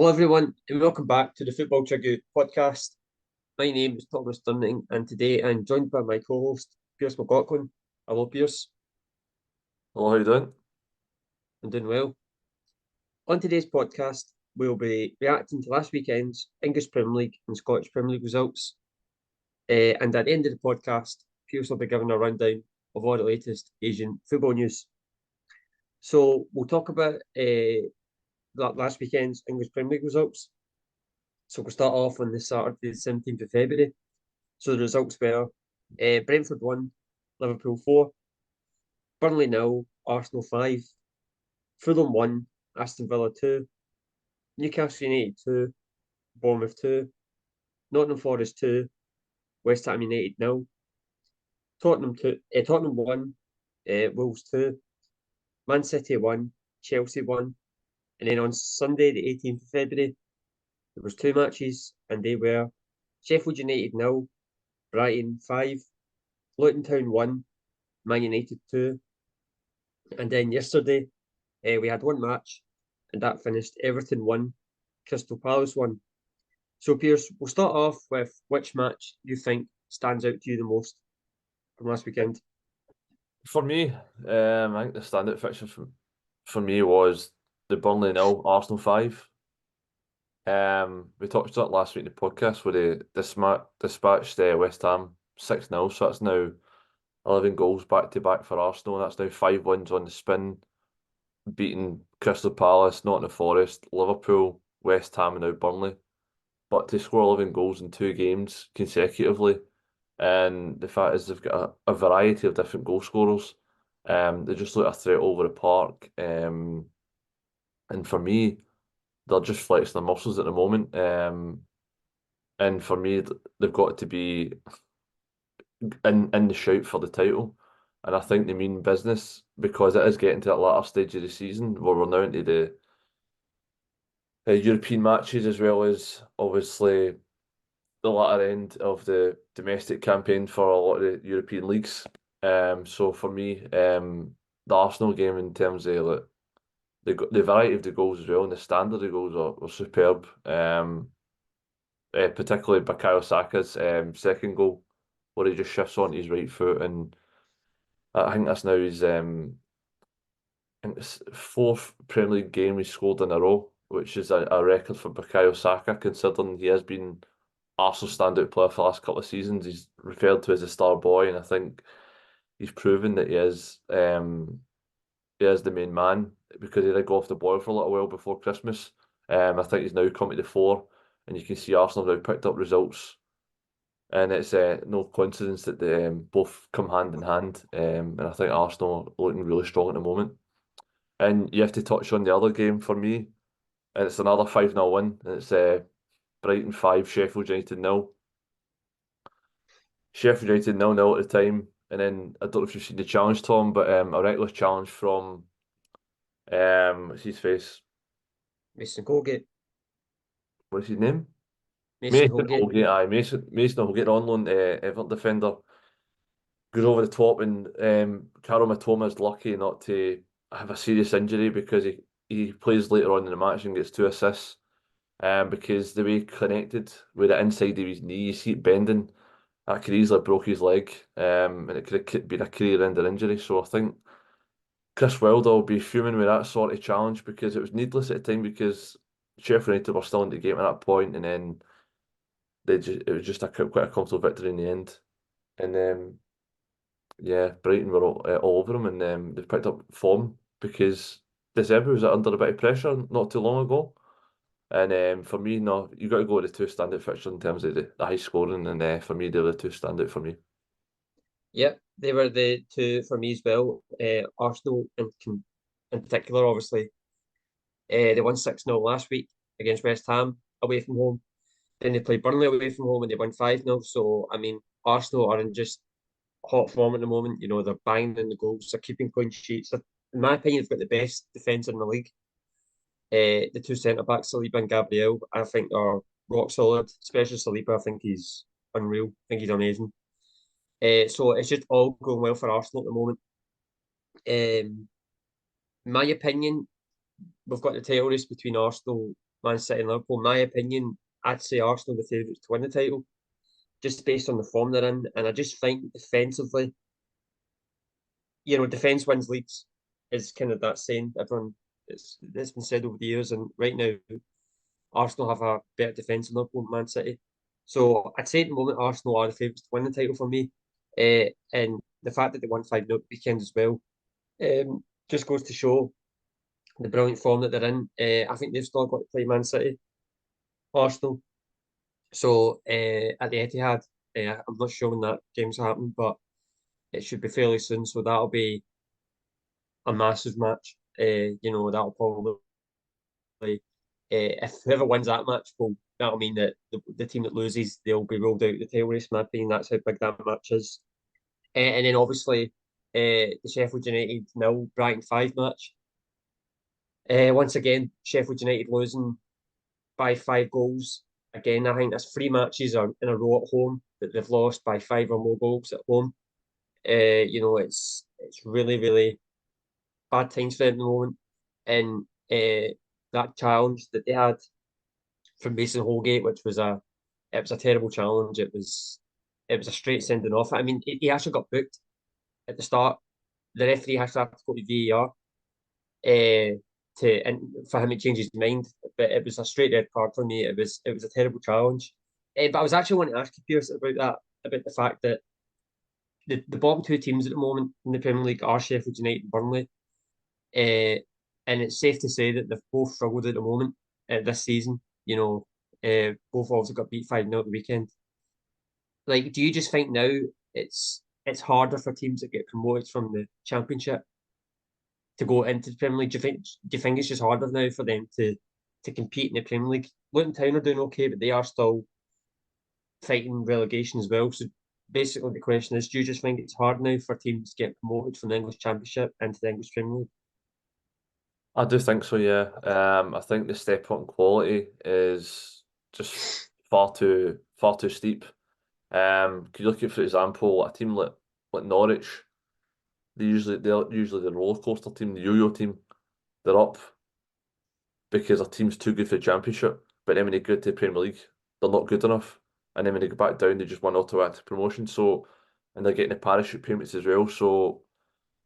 Hello, everyone, and welcome back to the Football Chuggu Podcast. My name is Thomas Durning, and today I'm joined by my co-host, Pearse McLaughlin. Hello, Pearse. Hello, how you doing? I'm doing well. On today's podcast, we'll be reacting to last weekend's English Premier League and Scottish Premier League results. And at the end of the podcast, Pearse will be giving a rundown of all the latest Asian football news. So we'll talk about last weekend's English Premier League results. So we'll start off on the Saturday, the 17th of February. So the results were Brentford 1, Liverpool 4, Burnley 0, Arsenal 5, Fulham 1, Aston Villa 2, Newcastle United 2, Bournemouth 2, Nottingham Forest 2, West Ham United 0, Tottenham 1, Wolves 2, Man City 1, Chelsea 1, and then on Sunday, the 18th of February, there was two matches, and they were Sheffield United 0, Brighton 5, Luton Town 1, Man United 2, and then yesterday we had one match, and that finished Everton 1, Crystal Palace 1. So, Pearse, we'll start off with which match you think stands out to you the most from last weekend. For me, I think the standout fixture for me was the Burnley 0, Arsenal 5. We talked about it last week in the podcast where they dispatched West Ham 6-0, so that's now 11 goals back-to-back for Arsenal, and that's now 5 wins on the spin, beating Crystal Palace, Nottingham Forest, Liverpool, West Ham, and now Burnley. But to score 11 goals in 2 games consecutively, and the fact is they've got a variety of different goal scorers. They just look a threat over the park. And for me, they're just flexing their muscles at the moment. And for me, they've got to be in the shout for the title. And I think they mean business because it is getting to that latter stage of the season where we're now into the European matches as well as obviously the latter end of the domestic campaign for a lot of the European leagues. So for me, the Arsenal game in terms of like, the variety of the goals as well and the standard of goals are superb. Particularly Bukayo Saka's second goal, where he just shifts onto his right foot, and I think that's now his I think it's fourth Premier League game he's scored in a row, which is a record for Bukayo Saka, considering he has been Arsenal's standout player for the last couple of seasons. He's referred to as a star boy, and I think he's proven that he is the main man because he did go off the boil for a little while before Christmas. I think he's now come to the fore, and you can see Arsenal have now picked up results, and it's no coincidence that they both come hand in hand. And I think Arsenal are looking really strong at the moment. And you have to touch on the other game for me, and it's another 5-0 win, and it's Brighton 5, Sheffield United 0. Sheffield United 0-0 at the time, and then I don't know if you've seen the challenge, Tom, but a reckless challenge from what's his face? Mason Colgate. What's his name? Mason Holgate. Holgate. Aye, Mason Holgate on loan, Everton defender, goes over the top, and Karol Matoma is lucky not to have a serious injury because he plays later on in the match and gets 2 assists. Because the way he connected with the inside of his knee, you see it bending. That could easily have broke his leg, and it could have been a career-ending injury. So I think Chris Wilder will be fuming with that sort of challenge because it was needless at the time because Sheffield United were still in the game at that point, and then it was just quite a comfortable victory in the end. And yeah, Brighton were all over them, and they've picked up form because De Zerbi was under a bit of pressure not too long ago. And for me, no, you got to go with the 2 standout fixtures in terms of the high scoring, and for me, they're the 2 standout for me. Yep, they were the two for me as well. Arsenal in particular, obviously. They won 6-0 last week against West Ham away from home. Then they played Burnley away from home and they won 5-0. So, I mean, Arsenal are in just hot form at the moment. You know, they're banging in the goals, they're keeping clean sheets. In my opinion, they've got the best defence in the league. The 2 centre-backs, Saliba and Gabriel, I think are rock solid. Especially Saliba, I think he's unreal. I think he's amazing. So it's just all going well for Arsenal at the moment. In my opinion, we've got the title race between Arsenal Man City and Liverpool. In my opinion, I'd say Arsenal the favourites to win the title, just based on the form they're in. And I just think defensively, defence wins leagues is kind of that saying. It's been said over the years, and right now Arsenal have a better defence than Liverpool and Man City. So I'd say at the moment Arsenal are the favourites to win the title for me. And the fact that they won 5-0 weekend as well just goes to show the brilliant form that they're in. I think they've still got to play Man City, Arsenal. So at the Etihad, I'm not sure when that game's happening, but it should be fairly soon. So that'll be a massive match. That'll probably if whoever wins that match that'll mean that the team that loses they'll be ruled out of the title race. In my opinion, that's how big that match is. And then obviously the Sheffield United 0 Brighton 5 match. Once again, Sheffield United losing by 5 goals. Again, I think that's 3 matches in a row at home that they've lost by 5 or more goals at home. It's really, really bad times for them at the moment. And that challenge that they had from Mason Holgate, which was a terrible challenge. It was a straight sending off. I mean, he actually got booked at the start. The referee actually had to go to VAR for him to change his mind. But it was a straight red card for me. It was a terrible challenge. But I was actually wanting to ask you, Pearse, about the fact that the bottom 2 teams at the moment in the Premier League are Sheffield United and Burnley. And it's safe to say that they've both struggled at the moment this season. Both obviously got beat 5-0 at the weekend. Like, do you just think now it's harder for teams that get promoted from the Championship to go into the Premier League? Do you think it's just harder now for them to compete in the Premier League? Luton Town are doing okay, but they are still fighting relegation as well. So basically, the question is: do you just think it's hard now for teams to get promoted from the English Championship into the English Premier League? I do think so, yeah. I think the step up in quality is just far too steep. Could you look at, for example, a team like Norwich? They're usually the roller coaster team, the yo-yo team. They're up because their team's too good for the Championship, but then when they go to the Premier League, they're not good enough, and then when they go back down, they just win automatic promotion. So, and they're getting the parachute payments as well. So,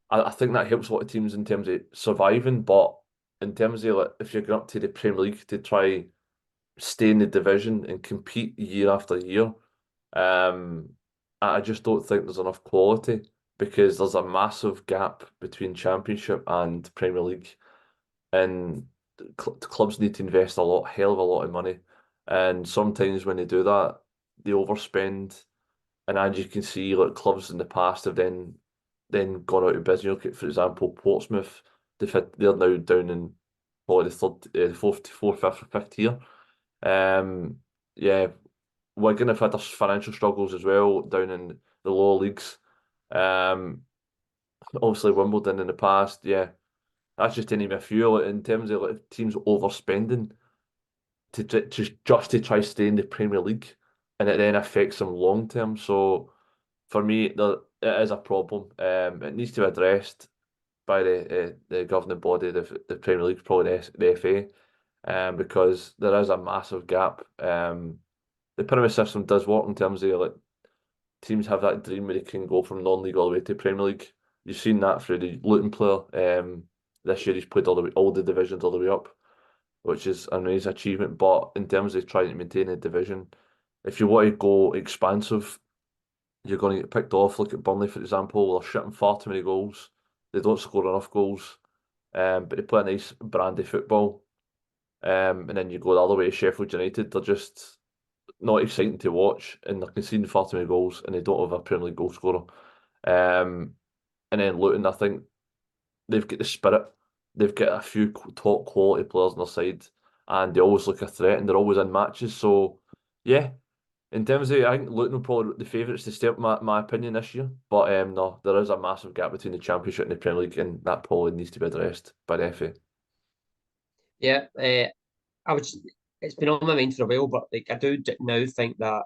I think that helps a lot of teams in terms of surviving, but in terms of like, if you're going up to the Premier League to try stay in the division and compete year after year, um, I just don't think there's enough quality because there's a massive gap between Championship and Premier League, and clubs need to invest hell of a lot of money, and sometimes when they do that, they overspend, and as you can see, like clubs in the past have then gone out of business. You look at, for example, Portsmouth. They're now down in probably the fourth, fifth, or fifth tier. Um, yeah, Wigan have had their financial struggles as well down in the lower leagues. Um, Obviously Wimbledon in the past. Yeah, that's just to name a few. Like, in terms of like, teams overspending just to try stay in the Premier League, and it then affects them long term. So for me, it is a problem. It needs to be addressed by the governing body, the Premier League, probably the FA, because there is a massive gap. The pyramid system does work in terms of like teams have that dream where they can go from non-league all the way to Premier League. You've seen that through the Luton player. This year he's played all the divisions all the way up, which is an amazing achievement. But in terms of trying to maintain a division, if you want to go expansive, you're going to get picked off. Look at Burnley, for example. They're shooting far too many goals. They don't score enough goals, but they play a nice brandy football. And then you go the other way, Sheffield United. They're just not exciting to watch, and they're conceding far too many goals, and they don't have a Premier League goal scorer. Um, and then Luton, I think they've got the spirit. They've got a few top quality players on their side, and they always look a threat, and they're always in matches. So, yeah, in terms of, I think Luton are probably the favourites to stay up, my opinion, this year. But no, there is a massive gap between the Championship and the Premier League, and that probably needs to be addressed by the FA. Yeah, I would. It's been on my mind for a while, but like I do now think that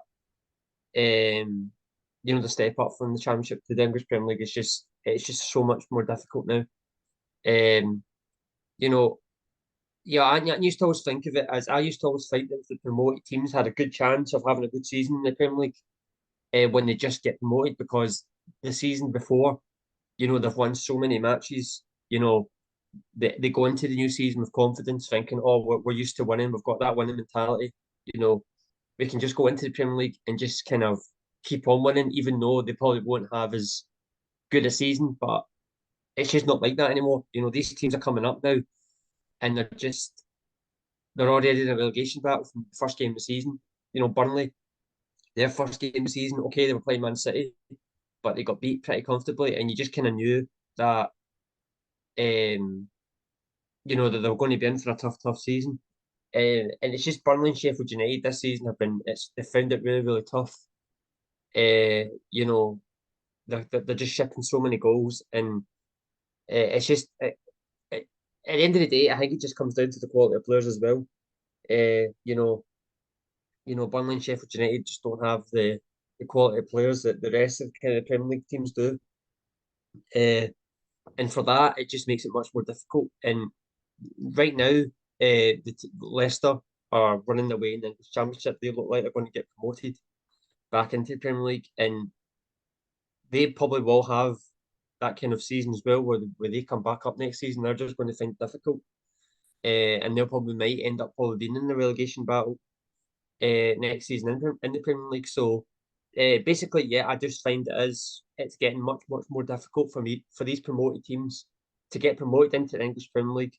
the step up from the Championship to the English Premier League is just so much more difficult now. Um, you know, Yeah, I used to always think of it as I used to always think that the promoted teams had a good chance of having a good season in the Premier League when they just get promoted because the season before, they've won so many matches. They go into the new season with confidence, thinking, "Oh, we're used to winning. We've got that winning mentality. You know, we can just go into the Premier League and just kind of keep on winning, even though they probably won't have as good a season. But it's just not like that anymore. These teams are coming up now, and they're already in a relegation battle from the first game of the season. Burnley, their first game of the season, okay, they were playing Man City, but they got beat pretty comfortably, and you just kind of knew that, um, that they were going to be in for a tough season. And it's just Burnley and Sheffield United this season they found it really, really tough. Uh, you know, they're just shipping so many goals, and it's just at the end of the day, I think it just comes down to the quality of players as well. Uh, you know, Burnley and Sheffield United just don't have the quality of players that the rest of kind of Premier League teams do. Uh, and for that, it just makes it much more difficult. And right now, Leicester are running away in the English Championship. They look like they're going to get promoted back into the Premier League, and they probably will have that kind of season as well, where they come back up next season. They're just going to find it difficult, and they'll probably might end up probably being in the relegation battle next season in the Premier League. So basically, yeah, I just find it's getting much more difficult for these promoted teams to get promoted into the English Premier League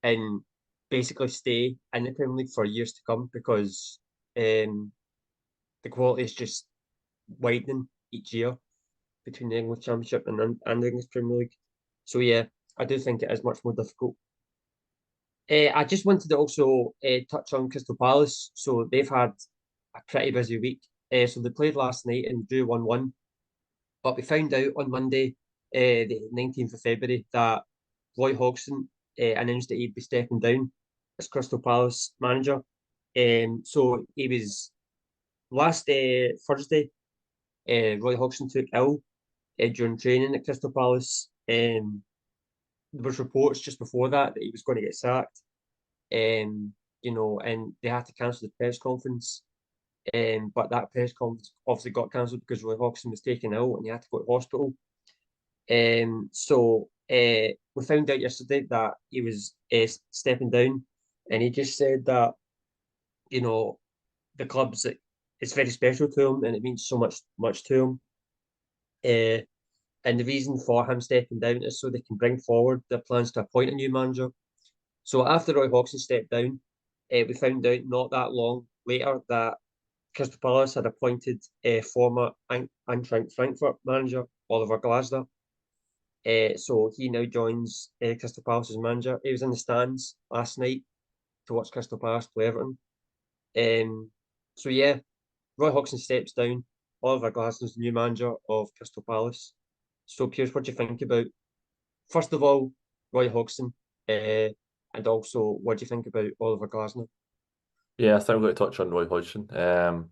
and basically stay in the Premier League for years to come because the quality is just widening each year between the English Championship and the English Premier League. So yeah, I do think it is much more difficult. I just wanted to also touch on Crystal Palace. So they've had a pretty busy week. So they played last night and drew 1-1. But we found out on Monday, the 19th of February, that Roy Hodgson announced that he'd be stepping down as Crystal Palace manager. So he was last Thursday. Roy Hodgson took ill during training at Crystal Palace. There was reports just before that he was going to get sacked. And they had to cancel the press conference. But that press conference obviously got cancelled because Roy Hodgson was taken ill and he had to go to hospital. So we found out yesterday that he was stepping down, and he just said that the club's it's very special to him and it means so much to him. And the reason for him stepping down is so they can bring forward their plans to appoint a new manager. So after Roy Hodgson stepped down, we found out not that long later that Crystal Palace had appointed former Eintracht Frankfurt manager Oliver Glasner. So he now joins Crystal Palace as manager. He was in the stands last night to watch Crystal Palace play Everton. So yeah, Roy Hodgson steps down. Oliver Glasner's the new manager of Crystal Palace. So Pearse, what do you think about, first of all, Roy Hodgson, and also what do you think about Oliver Glasner? Yeah, I think I'm going to touch on Roy Hodgson. I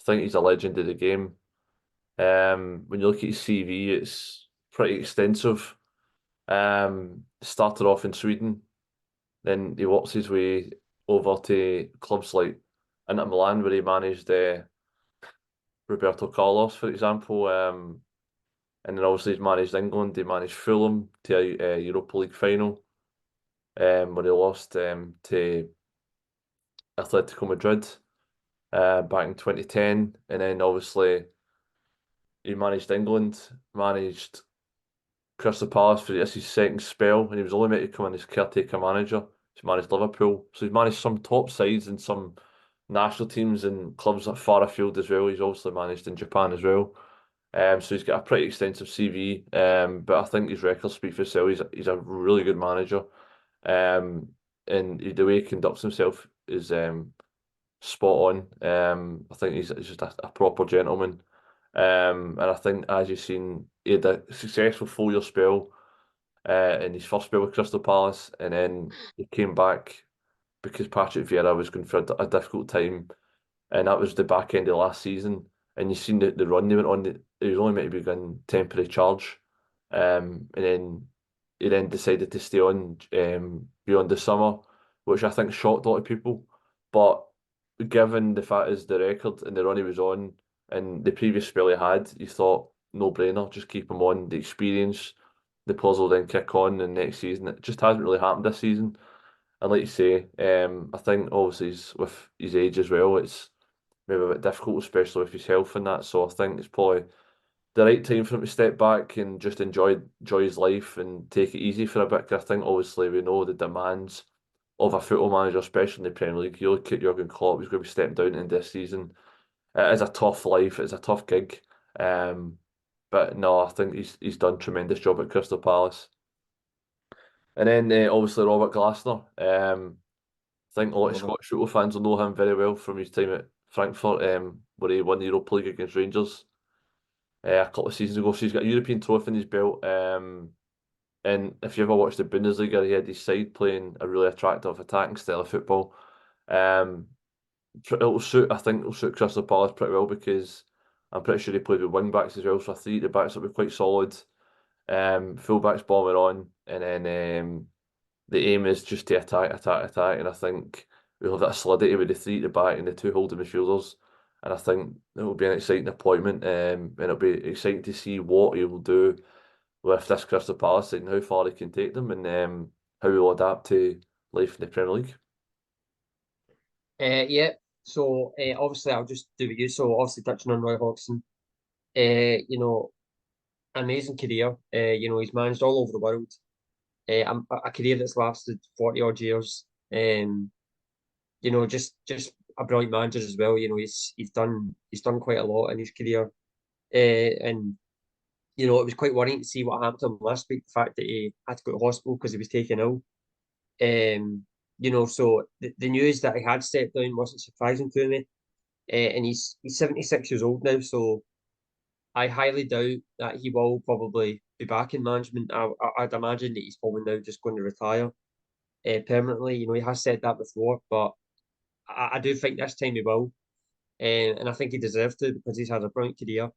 think he's a legend of the game. When you look at his CV, it's pretty extensive. Started off in Sweden, then he works his way over to clubs like Inter Milan, where he managed Roberto Carlos, for example. And then obviously he's managed England. He managed Fulham to a Europa League final, where he lost to Atletico Madrid back in 2010. And then obviously he managed England, managed Crystal Palace for this his second spell, and he was only meant to come in as caretaker manager. He's managed Liverpool, so he's managed some top sides and some national teams and clubs that far afield as well. He's also managed in Japan as well. So he's got a pretty extensive CV. But I think his records speak for itself. He's a really good manager. And the way he conducts himself is spot on. I think he's just a proper gentleman. And I think, as you've seen, he had a successful 4-year spell in his first spell with Crystal Palace, and then he came back because Patrick Vieira was going through a difficult time, and that was the back end of last season. And you've seen the run they went on. He was only meant to be given temporary charge, and then he then decided to stay on beyond the summer, which I think shocked a lot of people. But given the fact is the record and the run he was on and the previous spell he had, you thought no brainer, just keep him on. The experience, the players will then kick on in next season. It just hasn't really happened this season. And like you say, I think obviously with his age as well, it's maybe a bit difficult, especially with his health and that. So I think it's probably the right time for him to step back and just enjoy his life and take it easy for a bit. 'Cause I think obviously we know the demands of a football manager, especially in the Premier League. You look at Jurgen Klopp, he's going to be stepping down in this season. It is a tough life, it's a tough gig. But no, I think he's done a tremendous job at Crystal Palace. And then obviously Robert Glasner. I think a lot of Love it. Scottish football fans will know him very well from his time at Frankfurt, where he won the Europa League against Rangers a couple of seasons ago. So he's got a European trophy in his belt. And if you ever watched the Bundesliga, he had his side playing a really attractive attacking style of football. Um, I think it'll suit Crystal Palace pretty well because I'm pretty sure he played with wing backs as well. So I think the backs will be quite solid. Full backs bombing on, and then the aim is just to attack, and I think we'll have that solidity with the three at the back and the two holding midfielders, and I think it will be an exciting appointment, and it'll be exciting to see what he will do with this Crystal Palace and how far he can take them, and how he will adapt to life in the Premier League. Yeah. So obviously, I'll just do with you. So obviously, touching on Roy Hodgson, you know, amazing career. He's managed all over the world. A career that's lasted 40 odd years. Just a brilliant manager as well. He's done quite a lot in his career. And it was quite worrying to see what happened to him last week. The fact that he had to go to hospital because he was taken ill. So the news that he had stepped down wasn't surprising to me. And he's 76 years old now, so I highly doubt that he will probably be back in management. I'd imagine that he's probably now just going to retire permanently. He has said that before, but I do think this time he will. And I think he deserves to because he's had a brilliant career.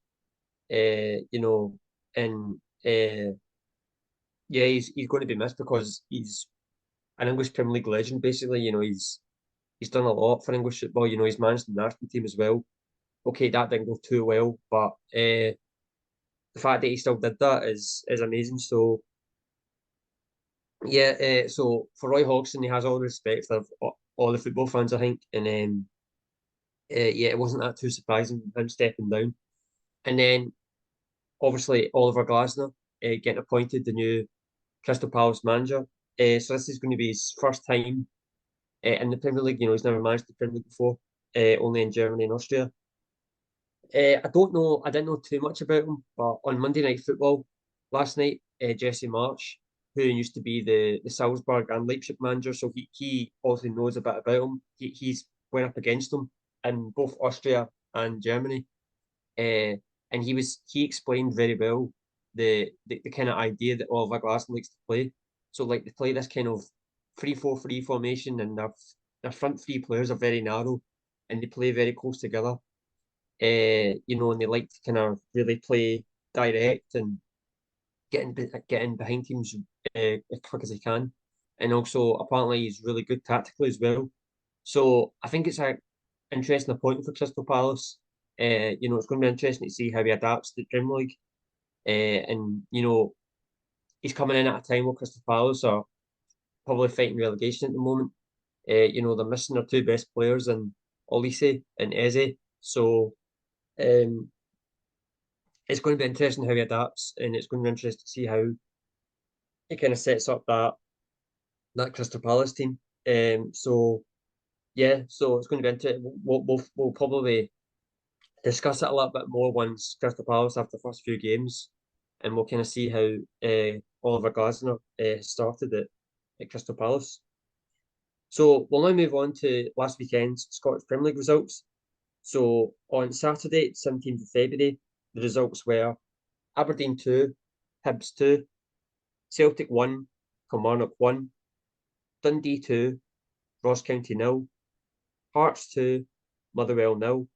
And yeah, he's going to be missed because he's an English Premier League legend. Basically, he's done a lot for English football. He's managed the national team as well. Okay, that didn't go too well, but the fact that he still did that is amazing. So yeah, so for Roy Hodgson, he has all the respect of all the football fans, I think, and yeah, it wasn't that too surprising him stepping down, and then obviously Oliver Glasner getting appointed the new Crystal Palace manager. So this is going to be his first time in the Premier League. He's never managed the Premier League before, only in Germany and Austria. I don't know. I didn't know too much about him, but on Monday Night Football last night, Jesse March, who used to be the Salzburg and Leipzig manager, so he also knows a bit about him. He's went up against him in both Austria and Germany, and he explained very well the kind of idea that Oliver Glasner likes to play. So like they play this kind of 3-4-3 formation, and their front three players are very narrow, and they play very close together. And they like to kind of really play direct and get in behind teams as quick as they can. And also, apparently, he's really good tactically as well. So I think it's an interesting appointment for Crystal Palace. It's going to be interesting to see how he adapts to the Premier League. And he's coming in at a time where Crystal Palace are probably fighting relegation at the moment. They're missing their two best players in Olise and Eze. So um, it's going to be interesting how he adapts, and it's going to be interesting to see how he kind of sets up that Crystal Palace team. So yeah, so it's going to be interesting. We'll probably discuss it a little bit more once Crystal Palace after the first few games, and we'll kind of see how Oliver Glasner started at Crystal Palace. So we'll now move on to last weekend's Scottish Premier League results. So on Saturday, 17th of February, the results were Aberdeen 2, Hibs 2, Celtic 1, Kilmarnock 1, Dundee 2, Ross County 0, Hearts 2, Motherwell 0,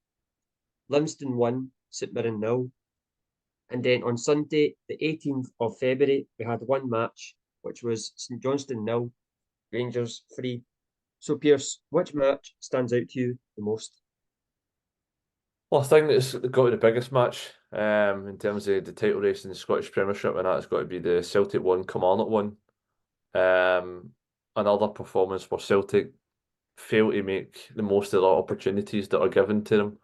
Livingston 1, St Mirren 0. And then on Sunday, the 18th of February, we had one match, which was St Johnstone 0, Rangers 3. So, Pearse, which match stands out to you the most? Well, I think that's got to be the biggest match in terms of the title race in the Scottish Premiership, and that's got to be the Celtic one, Kilmarnock one. Another performance where Celtic fail to make the most of the opportunities that are given to them.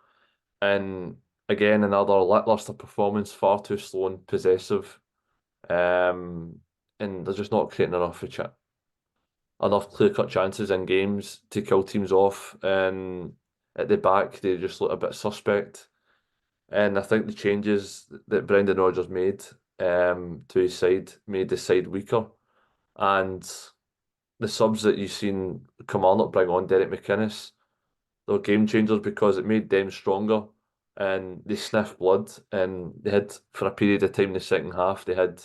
And again, another lacklustre performance, far too slow and possessive. And they're just not creating enough clear-cut chances in games to kill teams off. And at the back, they just look a bit suspect. And I think the changes that Brendan Rodgers made to his side made the side weaker. And the subs that you've seen come on, bring on Derek McInnes, they're game changers because it made them stronger and they sniffed blood. And they had, for a period of time in the second half, they had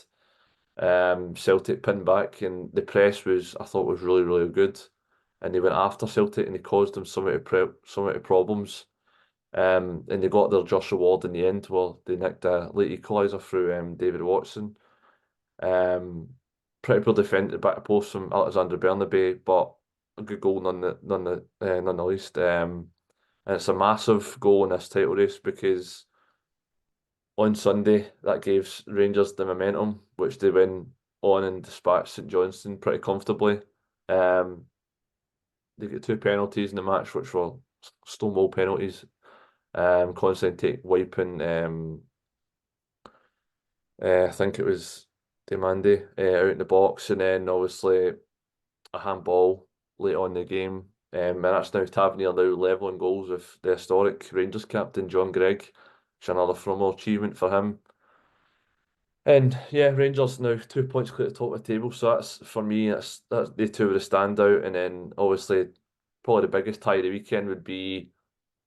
Celtic pinned back, and the press I thought, was really, really good. And they went after Celtic and they caused them some of the problems. And they got their just reward in the end. Well, they nicked a late equaliser through David Watson. Pretty poor defended back to post from Alexander Bernabe, but a good goal none the least. And it's a massive goal in this title race because on Sunday that gave Rangers the momentum, which they went on and dispatched St Johnstone pretty comfortably. They get two penalties in the match, which were stonewall penalties. Constantine wiping. I think it was Demande out in the box, and then obviously a handball late on in the game. And that's now Tavernier now levelling goals with the historic Rangers captain John Gregg, which is another formal achievement for him. And yeah, Rangers now 2 points clear at the top of the table. So that's, for me, that's the two of the standout. And then obviously probably the biggest tie of the weekend would be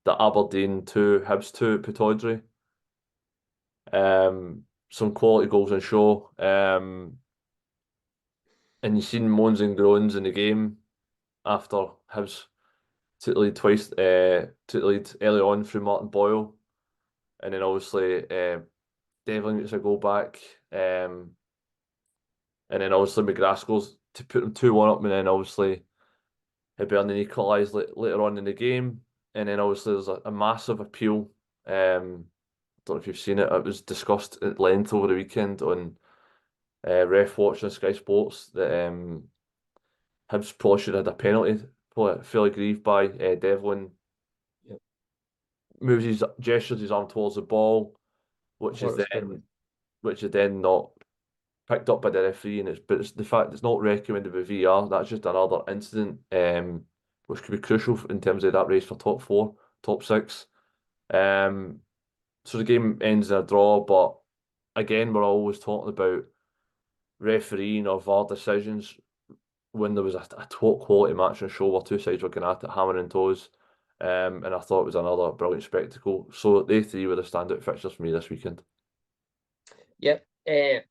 the Aberdeen 2, Hibs 2 at Pittodrie. Some quality goals on show. And you've seen moans and groans in the game after Hibs took the lead twice, took the lead early on through Martin Boyle. And then obviously Devlin gets a goal back. And then obviously McGrath scores to put them 2-1 up, and then obviously Hibernian equalised later on in the game. And then obviously there's a massive appeal. Don't know if you've seen it. It was discussed at length over the weekend on Ref Watch on Sky Sports that Hibs probably should have had a penalty. Probably fairly grieved by Devlin. Yep. Gestures his arm towards the ball, which is then not picked up by the referee, and it's the fact it's not recommended by VAR. That's just another incident, which could be crucial in terms of that race for top four, top six. So the game ends in a draw, but again, we're always talking about refereeing or VAR decisions when there was a top quality match on show where two sides were going at it, hammer and toes. And I thought it was another brilliant spectacle. So they three were the standout fixtures for me this weekend. Yep.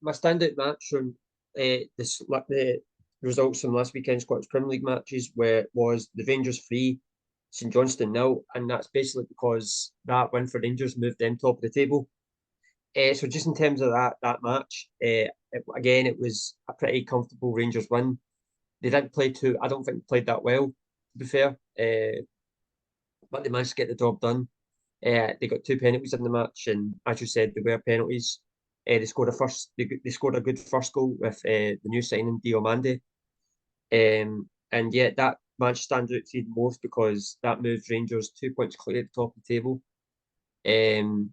My standout match from the results from last weekend's Scottish Premier League matches was the Rangers 3, St Johnstone 0, and that's basically because that win for Rangers moved them top of the table. So just in terms of that match, again, it was a pretty comfortable Rangers win. They didn't play I don't think they played that well, to be fair, but they managed to get the job done. They got two penalties in the match, and as you said, they were penalties. They scored They scored a good first goal with the new signing Diomande. And yet that match stands out to me the most because that moved Rangers 2 points clear at the top of the table. And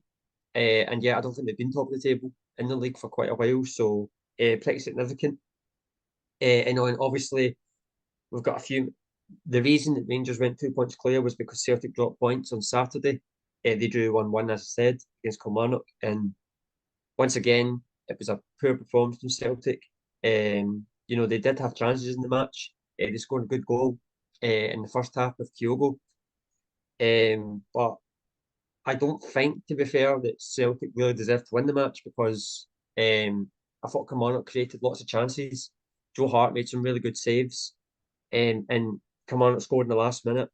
yeah, I don't think they've been top of the table in the league for quite a while, so pretty significant. And obviously we've got a few. The reason that Rangers went 2 points clear was because Celtic dropped points on Saturday. They drew 1-1, as I said, against Kilmarnock, and once again, it was a poor performance from Celtic. They did have chances in the match. They scored a good goal in the first half with Kyogo. But I don't think, to be fair, that Celtic really deserved to win the match because I thought Kilmarnock created lots of chances. Joe Hart made some really good saves, and Kilmarnock scored in the last minute,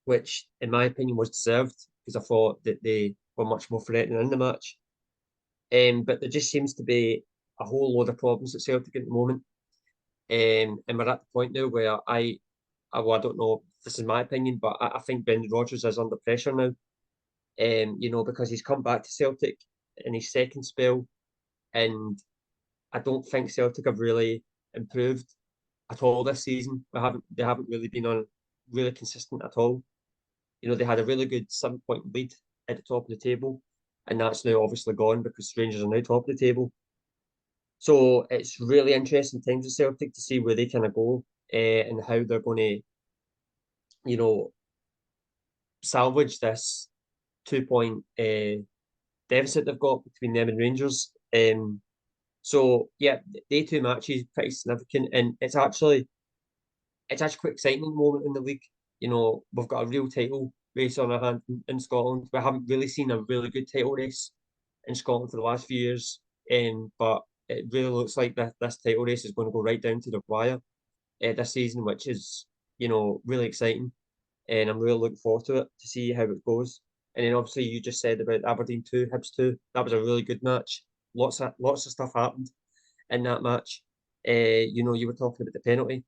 which, in my opinion, was deserved because I thought that they were much more threatening in the match. But there just seems to be a whole load of problems at Celtic at the moment. And we're at the point now where I well, I don't know, this is my opinion, but I think Brendan Rodgers is under pressure now. Because he's come back to Celtic in his second spell, and I don't think Celtic have really improved at all this season. They haven't really been on really consistent at all. They had a really good 7 point lead at the top of the table, and that's now obviously gone because Rangers are now top of the table. So it's really interesting times with Celtic to see where they kind of go and how they're going to, salvage this 2 point deficit they've got between them and Rangers. So yeah, day two matches pretty significant, and it's actually quite exciting moment in the league. We've got a real title race on our hand in Scotland. We haven't really seen a really good title race in Scotland for the last few years, but it really looks like this title race is going to go right down to the wire this season, which is really exciting, and I'm really looking forward to it to see how it goes. And then obviously you just said about Aberdeen 2, Hibs 2. That was a really good match. Lots of stuff happened in that match. You were talking about the penalty,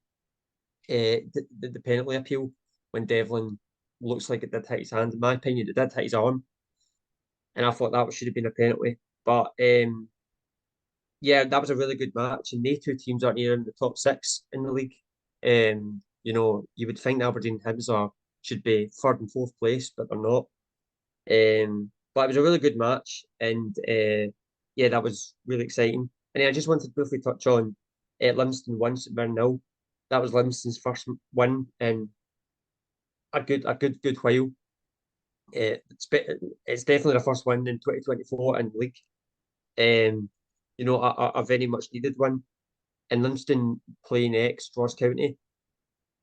the penalty appeal when Devlin looks like it did hit his hand. In my opinion, it did hit his arm, and I thought that should have been a penalty. But yeah, that was a really good match, and they two teams aren't even in the top six in the league. You would think Aberdeen Hibs should be third and fourth place, but they're not. But it was a really good match, and yeah, that was really exciting. And then I just wanted to briefly touch on Livingston won St Mirren 0. That was Livingston's first win in a good while. It's definitely the first win in 2024 in the league. A very much needed one. And Livingston play next Ross County,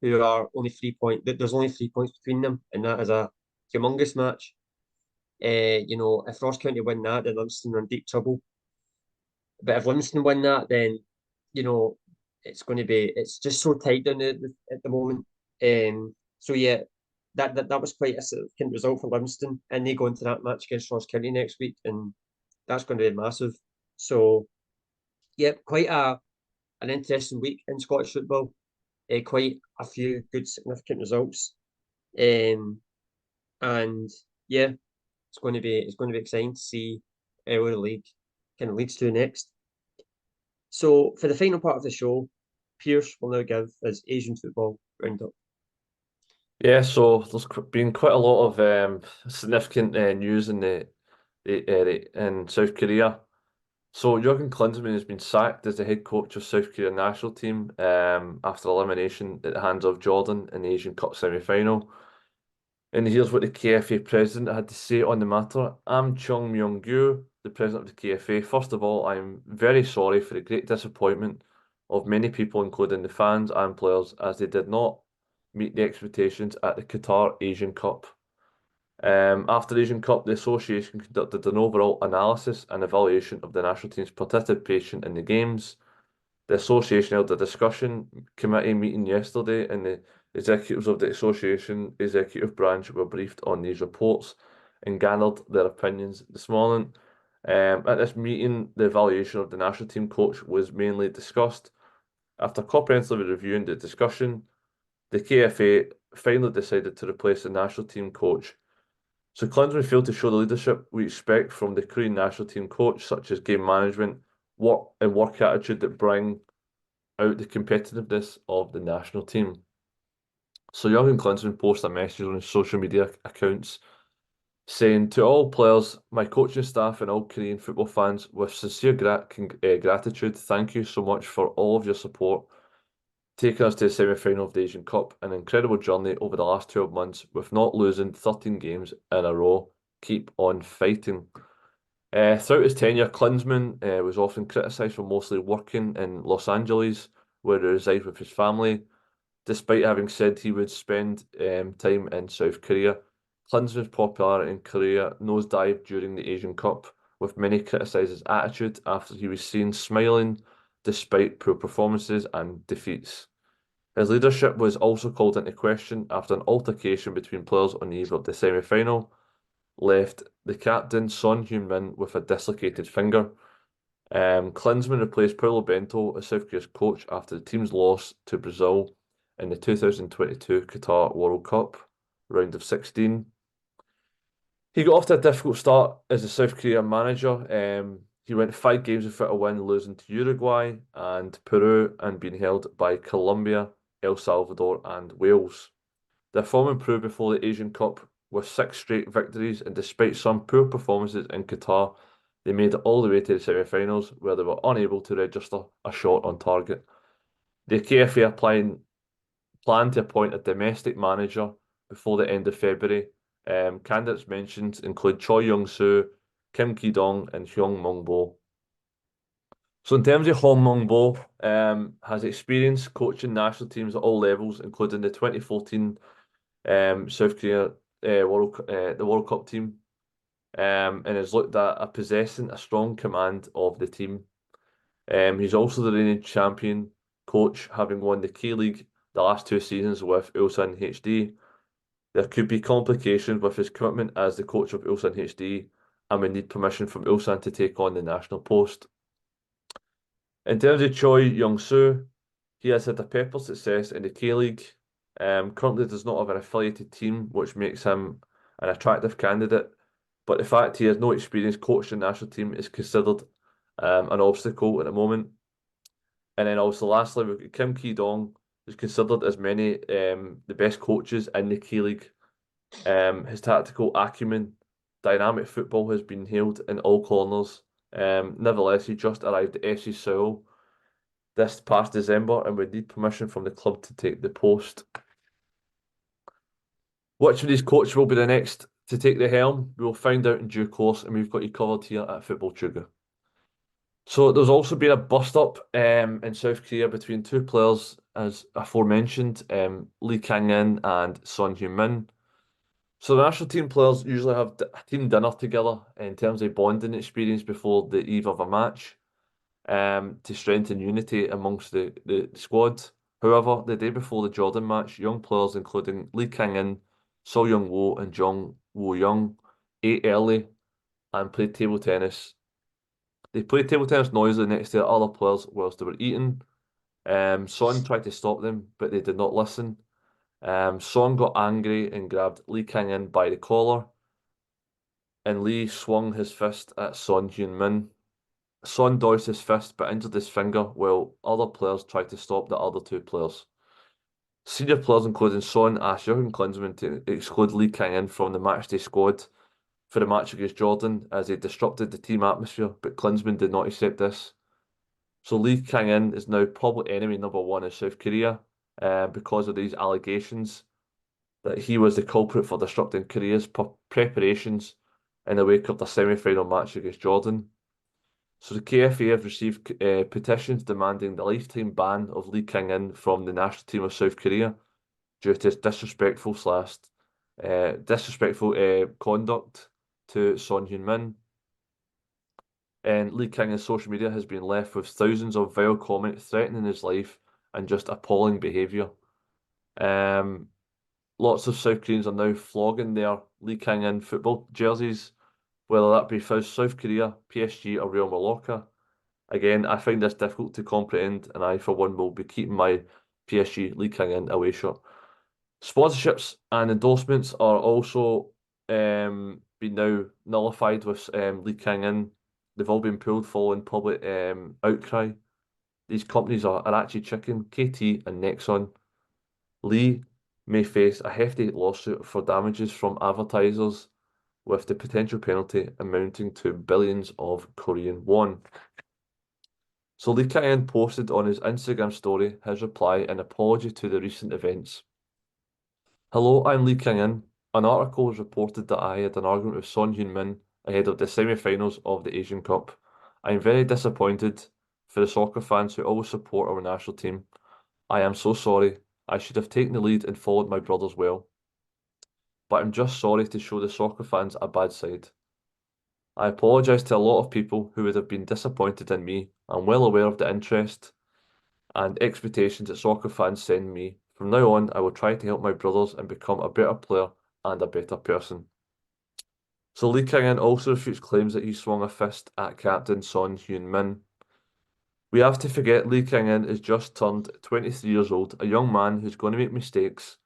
who are only 3 points. There's only 3 points between them, and that is a humongous match. If Ross County win that, then Livingston are in deep trouble. But if Livingston win that, then it's just so tight down at the moment. So yeah, that was quite a significant result for Livingston, and they go into that match against Ross County next week, and that's going to be massive. So yeah, quite an interesting week in Scottish football. Quite a few good significant results, and yeah, it's going to be exciting to see where the league kind of leads to next. So for the final part of the show, Pearse will now give his Asian football roundup. Yeah, so there's been quite a lot of significant news in South Korea. So Jurgen Klinsmann has been sacked as the head coach of South Korea national team after elimination at the hands of Jordan in the Asian Cup semi-final. And here's what the KFA president had to say on the matter. I'm Myung-Gyu, the president of the KFA. First of all, I'm very sorry for the great disappointment of many people, including the fans and players, as they did not meet the expectations at the Qatar Asian Cup. After the Asian Cup, the association conducted an overall analysis and evaluation of the national team's participation in the games. The association held a discussion committee meeting yesterday, and the executives of the association executive branch were briefed on these reports and gathered their opinions this morning. At this meeting, the evaluation of the national team coach was mainly discussed. After comprehensively reviewing the discussion, the KFA finally decided to replace the national team coach. So Klinsmann failed to show the leadership we expect from the Korean national team coach, such as game management, work attitude that bring out the competitiveness of the national team. So Jurgen Klinsmann posted a message on his social media accounts saying, "To all players, my coaching staff and all Korean football fans, with sincere gratitude, thank you so much for all of your support, taking us to the semi-final of the Asian Cup, an incredible journey over the last 12 months with not losing 13 games in a row. Keep on fighting." Throughout his tenure, Klinsmann was often criticised for mostly working in Los Angeles, where he resides with his family. Despite having said he would spend time in South Korea, Klinsmann's popularity in Korea nosedived during the Asian Cup, with many criticising his attitude after he was seen smiling despite poor performances and defeats. His leadership was also called into question after an altercation between players on the eve of the semi-final left the captain Son Heung-Min with a dislocated finger. Klinsmann replaced Paulo Bento as South Korea's coach after the team's loss to Brazil in the 2022 Qatar World Cup round of 16. He got off to a difficult start as a South Korea manager. He went 5 games without a win, losing to Uruguay and Peru and being held by Colombia, El Salvador and Wales. Their form improved before the Asian Cup with 6 straight victories, and despite some poor performances in Qatar, they made it all the way to the semi-finals where they were unable to register a shot on target. The KFA plan to appoint a domestic manager before the end of February. Candidates mentioned include Choi Yong-Soo, Kim Ki-dong, and Myung-Bo. So in terms of Myung-Bo, has experience coaching national teams at all levels, including the 2014 South Korea the World Cup team, and has looked at possessing a strong command of the team. He's also the reigning champion coach, having won the K-League the last 2 seasons with Ulsan HD. There could be complications with his commitment as the coach of Ulsan HD, and we need permission from Ulsan to take on the national post. In terms of Choi Yong-Soo, he has had a pepper success in the K-League. Currently does not have an affiliated team, which makes him an attractive candidate. But the fact he has no experience coaching the national team is considered an obstacle at the moment. And then also lastly, we've got Kim Ki-dong, who's considered as many the best coaches in the K-League. His tactical acumen, dynamic football has been hailed in all corners. Nevertheless, he just arrived at FC Seoul this past December and would need permission from the club to take the post. Which of these coaches will be the next to take the helm? We will find out in due course, and we've got you covered here at Football Chuggu. So there's also been a bust-up in South Korea between 2 players, as aforementioned, Lee Kang-In and Son Heung-Min. So the national team players usually have a team dinner together in terms of bonding experience before the eve of a match, to strengthen unity amongst the squad. However, the day before the Jordan match, young players including Lee Kang-in, So Young-woo and Jong Woo-young ate early and played table tennis. They played table tennis noisily next to the other players whilst they were eating. Son tried to stop them, but they did not listen. Son got angry and grabbed Lee Kang-in by the collar, and Lee swung his fist at Son Heung-min. Son dodged his fist but injured his finger while other players tried to stop the other 2 players. Senior players including Son asked Jurgen Klinsmann to exclude Lee Kang-in from the matchday squad for the match against Jordan as he disrupted the team atmosphere, but Klinsmann did not accept this. So Lee Kang-in is now public enemy number 1 in South Korea because of these allegations that he was the culprit for disrupting Korea's preparations in the wake of the semi-final match against Jordan. So the KFA have received petitions demanding the lifetime ban of Lee Kang-in from the national team of South Korea due to his disrespectful conduct to Son Heung-min. And Lee Kang-in's social media has been left with thousands of vile comments threatening his life and just appalling behaviour. Lots of South Koreans are now flogging their Lee Kang-in football jerseys, whether that be for South Korea, PSG or Real Mallorca. Again, I find this difficult to comprehend, and I, for one, will be keeping my PSG Lee Kang-in away shirt. Sponsorships and endorsements are also been now nullified with Lee Kang-in. They've all been pulled following public outcry. These companies are actually Chicken, KT and Nexon. Lee may face a hefty lawsuit for damages from advertisers, with the potential penalty amounting to billions of Korean won. So Lee Kang-in posted on his Instagram story his reply and apology to the recent events. Hello, I'm Lee Kang-in. An article has reported that I had an argument with Son Heung-min ahead of the semi-finals of the Asian Cup. I am very disappointed for the soccer fans who always support our national team. I am so sorry. I should have taken the lead and followed my brothers well. But I'm just sorry to show the soccer fans a bad side. I apologise to a lot of people who would have been disappointed in me. I'm well aware of the interest and expectations that soccer fans send me. From now on, I will try to help my brothers and become a better player and a better person. So Lee Kang-in also refutes claims that he swung a fist at captain Son Heung-min. We have to forget Lee Kang-In is just turned 23 years old, a young man who's going to make mistakes,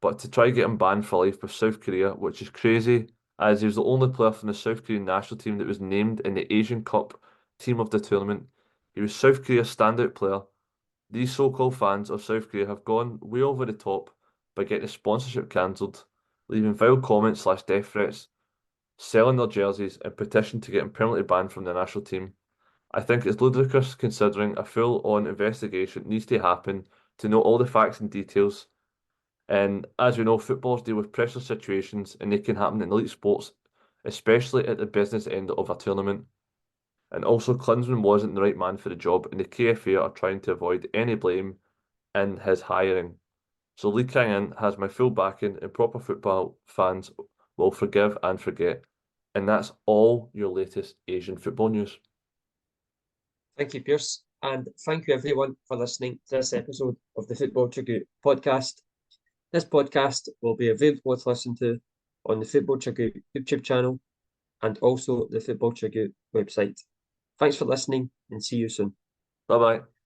but to try get him banned for life with South Korea, which is crazy, as he was the only player from the South Korean national team that was named in the Asian Cup team of the tournament. He was South Korea's standout player. These so-called fans of South Korea have gone way over the top by getting the sponsorship cancelled, leaving vile comments / death threats, selling their jerseys, and petition to get him permanently banned from the national team. I think it's ludicrous considering a full-on investigation needs to happen to know all the facts and details. And as we know, footballers deal with pressure situations and they can happen in elite sports, especially at the business end of a tournament. And also, Klinsmann wasn't the right man for the job, and the KFA are trying to avoid any blame in his hiring. So Lee Kang-In has my full backing, and proper football fans will forgive and forget. And that's all your latest Asian football news. Thank you, Pearse. And thank you, everyone, for listening to this episode of the Football Chuggu Podcast. This podcast will be available to listen to on the Football Chuggu YouTube channel and also the Football Chuggu website. Thanks for listening and see you soon. Bye bye.